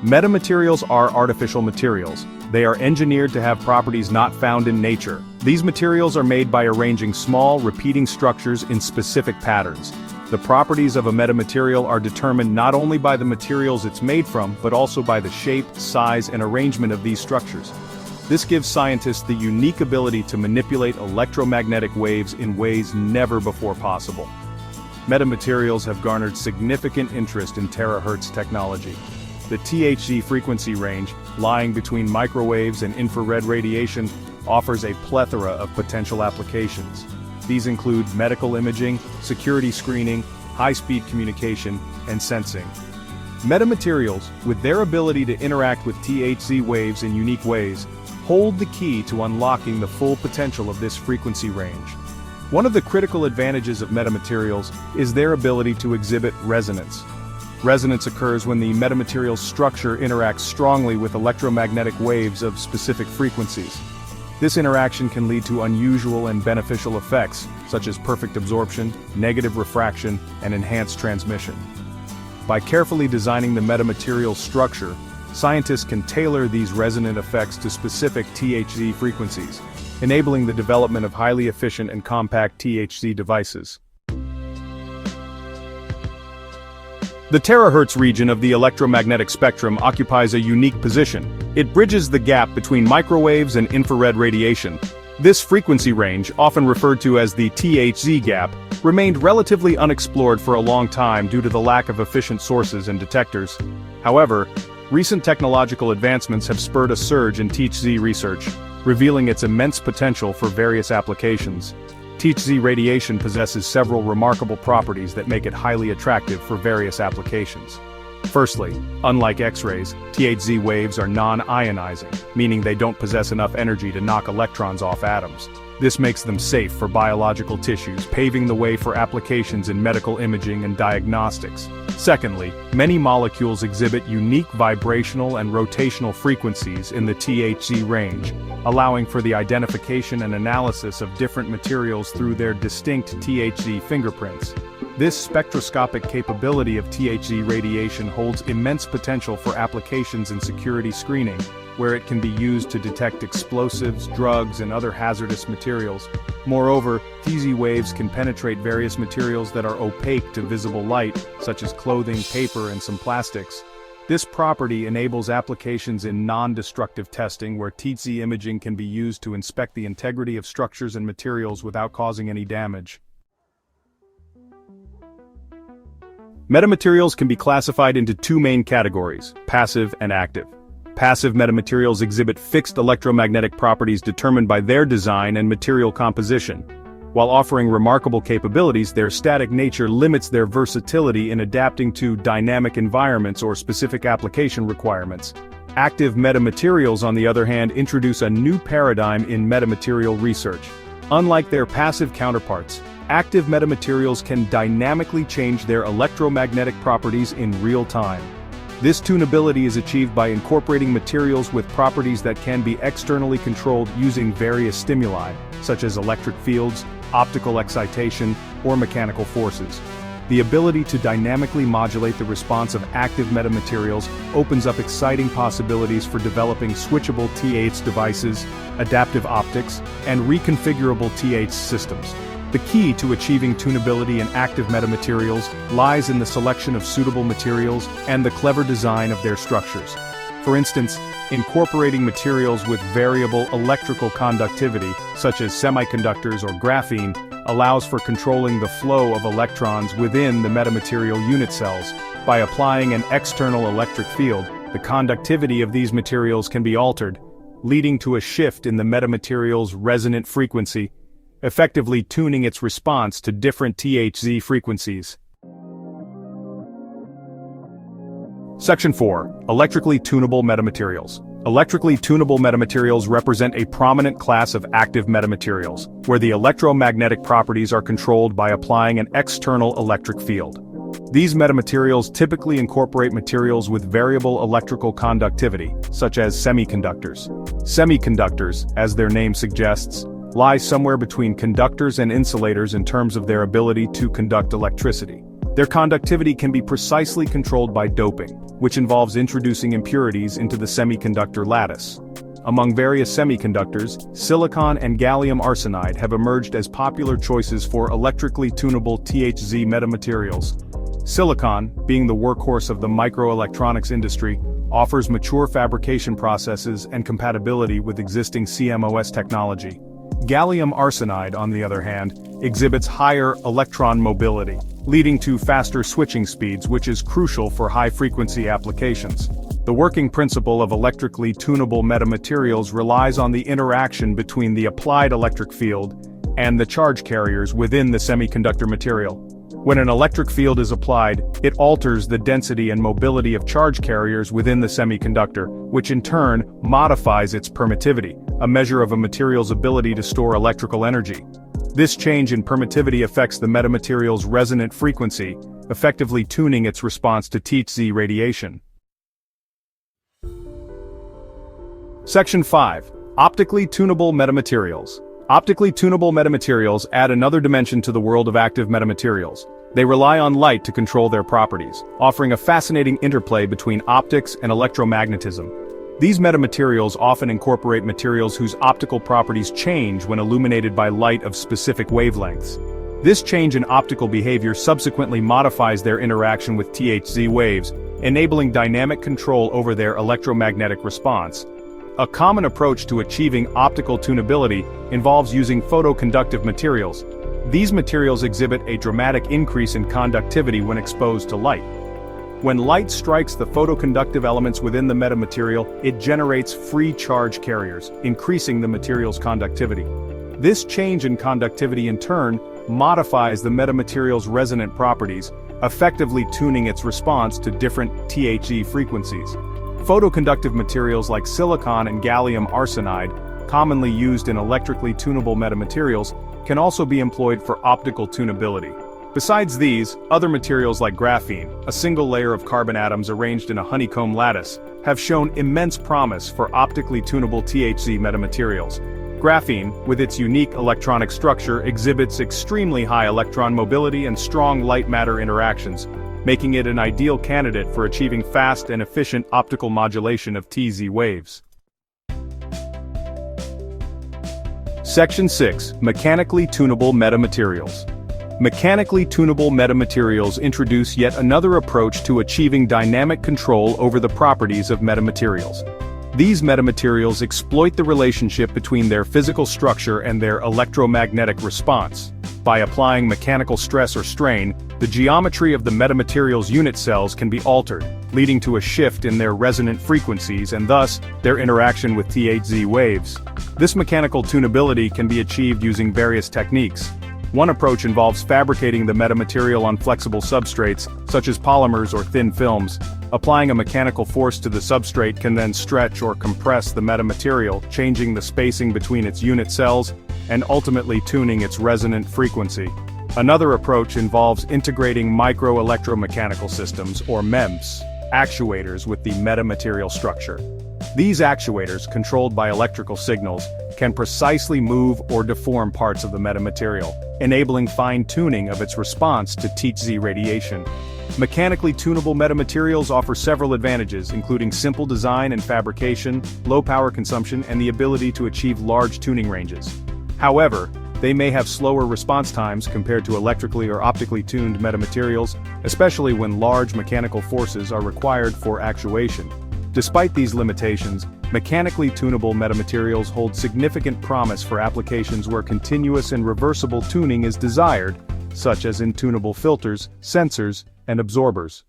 Metamaterials are artificial materials. They are engineered to have properties not found in nature. These materials are made by arranging small, repeating structures in specific patterns. The properties of a metamaterial are determined not only by the materials it's made from, but also by the shape, size, and arrangement of these structures. This gives scientists the unique ability to manipulate electromagnetic waves in ways never before possible. Metamaterials have garnered significant interest in terahertz technology. The THz frequency range, lying between microwaves and infrared radiation, offers a plethora of potential applications. These include medical imaging, security screening, high-speed communication, and sensing. Metamaterials, with their ability to interact with THz waves in unique ways, hold the key to unlocking the full potential of this frequency range. One of the critical advantages of metamaterials is their ability to exhibit resonance. Resonance occurs when the metamaterial's structure interacts strongly with electromagnetic waves of specific frequencies. This interaction can lead to unusual and beneficial effects, such as perfect absorption, negative refraction, and enhanced transmission. By carefully designing the metamaterial's structure, scientists can tailor these resonant effects to specific THz frequencies, enabling the development of highly efficient and compact THz devices. The terahertz region of the electromagnetic spectrum occupies a unique position. It bridges the gap between microwaves and infrared radiation. This frequency range, often referred to as the THz gap, remained relatively unexplored for a long time due to the lack of efficient sources and detectors. However, recent technological advancements have spurred a surge in THz research, revealing its immense potential for various applications. THz radiation possesses several remarkable properties that make it highly attractive for various applications. Firstly, unlike X-rays, THz waves are non-ionizing, meaning they don't possess enough energy to knock electrons off atoms. This makes them safe for biological tissues, paving the way for applications in medical imaging and diagnostics. Secondly, many molecules exhibit unique vibrational and rotational frequencies in the THz range, allowing for the identification and analysis of different materials through their distinct THz fingerprints. This spectroscopic capability of THz radiation holds immense potential for applications in security screening, where it can be used to detect explosives, drugs, and other hazardous materials. Moreover, THz waves can penetrate various materials that are opaque to visible light, such as clothing, paper, and some plastics. This property enables applications in non-destructive testing where THz imaging can be used to inspect the integrity of structures and materials without causing any damage. Metamaterials can be classified into two main categories: passive and active. Passive metamaterials exhibit fixed electromagnetic properties determined by their design and material composition. While offering remarkable capabilities, their static nature limits their versatility in adapting to dynamic environments or specific application requirements. Active metamaterials, on the other hand, introduce a new paradigm in metamaterial research. Unlike their passive counterparts, active metamaterials can dynamically change their electromagnetic properties in real time. This tunability is achieved by incorporating materials with properties that can be externally controlled using various stimuli, such as electric fields, optical excitation, or mechanical forces. The ability to dynamically modulate the response of active metamaterials opens up exciting possibilities for developing switchable THz devices, adaptive optics, and reconfigurable THz systems. The key to achieving tunability in active metamaterials lies in the selection of suitable materials and the clever design of their structures. For instance, incorporating materials with variable electrical conductivity, such as semiconductors or graphene, allows for controlling the flow of electrons within the metamaterial unit cells. By applying an external electric field, the conductivity of these materials can be altered, leading to a shift in the metamaterial's resonant frequency, effectively tuning its response to different THz frequencies. Section 4. Electrically tunable metamaterials. Electrically tunable metamaterials represent a prominent class of active metamaterials, where the electromagnetic properties are controlled by applying an external electric field. These metamaterials typically incorporate materials with variable electrical conductivity, such as semiconductors. Semiconductors, as their name suggests, lie somewhere between conductors and insulators in terms of their ability to conduct electricity. Their conductivity can be precisely controlled by doping, which involves introducing impurities into the semiconductor lattice. Among various semiconductors, silicon and gallium arsenide have emerged as popular choices for electrically tunable THZ metamaterials. Silicon, being the workhorse of the microelectronics industry, offers mature fabrication processes and compatibility with existing CMOS technology. Gallium arsenide, on the other hand, exhibits higher electron mobility, leading to faster switching speeds, which is crucial for high-frequency applications. The working principle of electrically tunable metamaterials relies on the interaction between the applied electric field and the charge carriers within the semiconductor material. When an electric field is applied, it alters the density and mobility of charge carriers within the semiconductor, which in turn modifies its permittivity, a measure of a material's ability to store electrical energy. This change in permittivity affects the metamaterial's resonant frequency, effectively tuning its response to THZ radiation. Section 5. Optically tunable metamaterials. Optically tunable metamaterials add another dimension to the world of active metamaterials. They rely on light to control their properties, offering a fascinating interplay between optics and electromagnetism. These metamaterials often incorporate materials whose optical properties change when illuminated by light of specific wavelengths. This change in optical behavior subsequently modifies their interaction with THZ waves, enabling dynamic control over their electromagnetic response. A common approach to achieving optical tunability involves using photoconductive materials. These materials exhibit a dramatic increase in conductivity when exposed to light. When light strikes the photoconductive elements within the metamaterial, it generates free charge carriers, increasing the material's conductivity. This change in conductivity in turn modifies the metamaterial's resonant properties, effectively tuning its response to different THZ frequencies. Photoconductive materials like silicon and gallium arsenide, commonly used in electrically tunable metamaterials, can also be employed for optical tunability. Besides these, other materials like graphene, a single layer of carbon atoms arranged in a honeycomb lattice, have shown immense promise for optically tunable THZ metamaterials. Graphene, with its unique electronic structure, exhibits extremely high electron mobility and strong light-matter interactions, making it an ideal candidate for achieving fast and efficient optical modulation of TZ waves. Section 6. Mechanically tunable metamaterials. Mechanically tunable metamaterials introduce yet another approach to achieving dynamic control over the properties of metamaterials. These metamaterials exploit the relationship between their physical structure and their electromagnetic response. By applying mechanical stress or strain, the geometry of the metamaterial's unit cells can be altered, leading to a shift in their resonant frequencies and thus, their interaction with THZ waves. This mechanical tunability can be achieved using various techniques. One approach involves fabricating the metamaterial on flexible substrates, such as polymers or thin films. Applying a mechanical force to the substrate can then stretch or compress the metamaterial, changing the spacing between its unit cells and ultimately tuning its resonant frequency. Another approach involves integrating micro-electromechanical systems, or MEMS, actuators with the metamaterial structure. These actuators, controlled by electrical signals, can precisely move or deform parts of the metamaterial, enabling fine-tuning of its response to THZ radiation. Mechanically tunable metamaterials offer several advantages, including simple design and fabrication, low power consumption, and the ability to achieve large tuning ranges. However, they may have slower response times compared to electrically or optically tuned metamaterials, especially when large mechanical forces are required for actuation. Despite these limitations, mechanically tunable metamaterials hold significant promise for applications where continuous and reversible tuning is desired, such as in tunable filters, sensors, and absorbers.